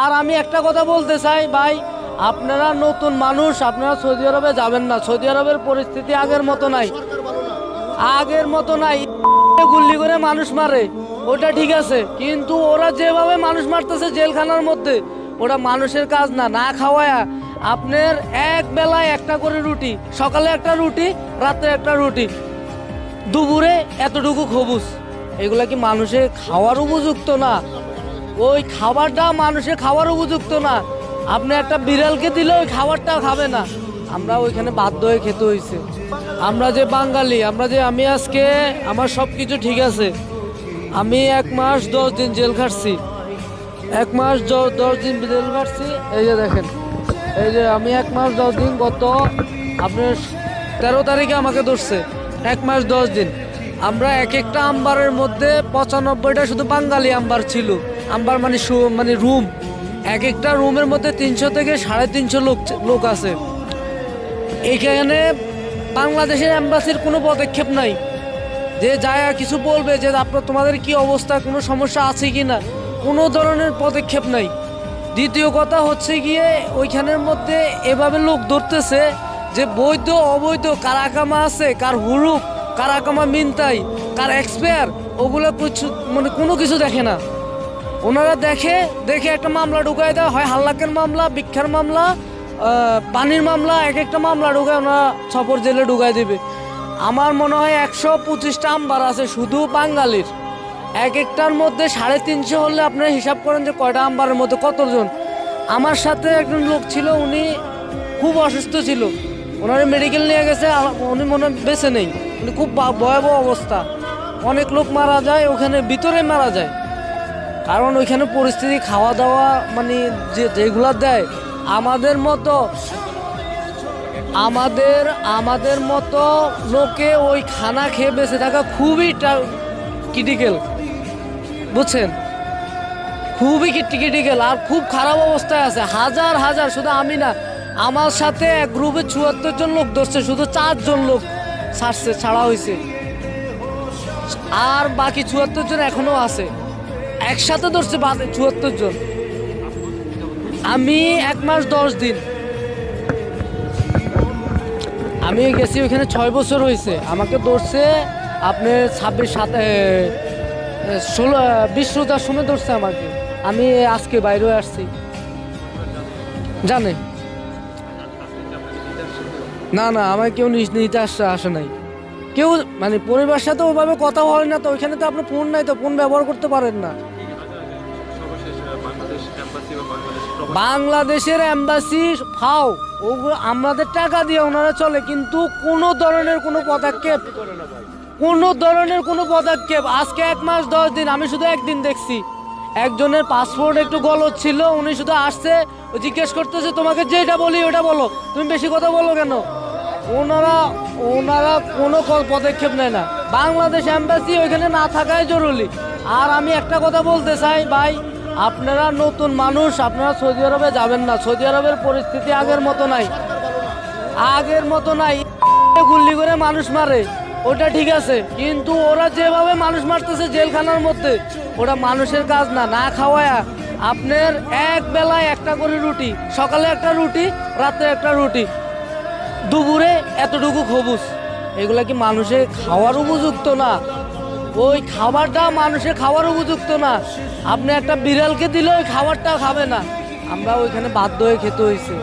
আর আমি একটা কথা বলতে চাই ভাই, আপনারা নতুন মানুষ, আপনারা সৌদি আরবে যাবেন না। সৌদি আরবের পরিস্থিতি আগের মতো নাই, আগের মতো নাই। গুল্লি করে মানুষ মারে ওটা ঠিক আছে, কিন্তু ওরা যেভাবে মানুষ মারতেছে জেলখানার মধ্যে, ওটা মানুষের কাজ না। না খাওয়ায়া আপনার এক বেলায় একটা করে রুটি, সকালে একটা রুটি, রাতে একটা রুটি, দুপুরে এতটুকু খবুজ, এগুলা কি মানুষের খাওয়ার উপযুক্ত না? ওই খাবারটা মানুষের খাওয়ার উপযুক্ত না। আপনি একটা বিড়ালকে দিলে ওই খাবারটাও খাবে না। আমরা ওইখানে বাধ্য হয়ে খেতে হয়েছে। আমরা যে বাঙালি, আমি আজকে আমার সব কিছু ঠিক আছে। আমি 1 মাস 10 দিন জেল খাটছি, 1 মাস 10 দিন জেল খাটছি। এই যে দেখেন, এই যে আমি 1 মাস 10 দিন, গত আপনার 13 তারিখে আমাকে ধরছে। 1 মাস 10 দিন। আমরা এক একটা আম্বারের মধ্যে 95টা শুধু বাঙালি আম্বার ছিল। আম্বার মানে মানে রুম, এক একটা রুমের মধ্যে 300 থেকে 350 লোক আছে। এইখানে বাংলাদেশের এম্বাসির কোনো পদক্ষেপ নাই যে যায় কিছু বলবে যে তোমাদের কি অবস্থা, কোনো সমস্যা আছে কি না, কোনো ধরনের পদক্ষেপ নাই। দ্বিতীয় কথা হচ্ছে গিয়ে ওইখানের মধ্যে এভাবে লোক ধরতেছে যে বৈধ অবৈধ, কার আকামা আছে, কার হুরুপ, কার আকামা মিনতাই, কার এক্সপায়ার, ওগুলো মানে কোনো কিছু দেখে না। ওনারা দেখে একটা মামলা ঢুকায় দেয়, হয় হাল্লাকের মামলা, ভিক্ষার মামলা, পানির মামলা, এক একটা মামলা ঢুকায় ওনারা ছপর জেলে ঢুকায় দেবে। আমার মনে হয় 125টা আম্বার আছে শুধু বাঙালির। এক একটার মধ্যে 350 হলে আপনারা হিসাব করেন যে কয়টা আম্বারের মধ্যে কতজন। আমার সাথে একজন লোক ছিল, উনি খুব অসুস্থ ছিল, ওনারে মেডিকেল নিয়ে গেছে, উনি মনে বেঁচে নেই, উনি খুব ভয়াবহ অবস্থা। অনেক লোক মারা যায় ওখানে, ভিতরে মারা যায়, কারণ ওইখানে পরিস্থিতি, খাওয়া দাওয়া মানে যেগুলা দেয়, আমাদের মতো লোকে ওই খানা খেয়ে বেঁচে থাকা খুবই ক্রিটিক্যাল, বুঝছেন, খুবই ক্রিটিক্যাল। আর খুব খারাপ অবস্থায় আছে, হাজার হাজার, শুধু আমি না, আমার সাথে এক গ্রুপে 74 জন লোক ধরছে, শুধু 4 জন লোক ছাড়া হয়েছে, আর বাকি 74 জন এখনো আছে। একসাথে ধরছে 74 জন। আমি 1 মাস 10 দিন আমি গেছি ওইখানে, 6 বছর হয়েছে। আমাকে ধরছে আপনার 20 রোজার সময় ধরছে আমাকে। আমি আজকে বাইরে আসছি, জানে না, আমাকে কেউ নিতে আসে নাই, কেউ মানে পরিবারের সাথে ওইভাবে কথা হয় না। তো ওইখানে তো আপনার ফোন নাই, তো ফোন ব্যবহার করতে পারেন না। বাংলাদেশের এম্বাসি ফাও, ওগুলো আমাদের টাকা দিয়ে ওনারা চলে, কিন্তু কোনো ধরনের কোনো পদক্ষেপ আজকে 1 মাস 10 দিন আমি শুধু একদিন দেখছি, একজনের পাসপোর্ট একটু গলদ ছিল, উনি শুধু আসছে, জিজ্ঞেস করতেছে তোমাকে যেটা বলি ওটা বলো, তুমি বেশি কথা বলো কেন। ওনারা কোনো পদক্ষেপ নেয় না। বাংলাদেশ এম্বাসি ওইখানে না থাকাই জরুরি। আর আমি একটা কথা বলতে চাই ভাই, আপনারা নতুন মানুষ, আপনারা সৌদি আরবে যাবেন না। সৌদি আরবের পরিস্থিতি আগের মতো নাই, আগের মতো নাই। গুল্লি করে মানুষ মারে ওটা ঠিক আছে, কিন্তু ওরা যেভাবে মানুষ মারতেছে জেলখানার মধ্যে, ওটা মানুষের কাজ না। না খাওয়ায়া আপনার এক বেলায় একটা করে রুটি, সকালে একটা রুটি, রাতে একটা রুটি, দুপুরে এতটুকু খবুজ, এগুলা কি মানুষের খাওয়ার উপযুক্ত না? ওই খাবারটা মানুষের খাওয়ার উপযুক্ত না। আপনি একটা বিড়ালকে দিলে ওই খাবারটাও খাবে না। আমরা ওইখানে বাধ্য হয়ে খেতে হয়েছে।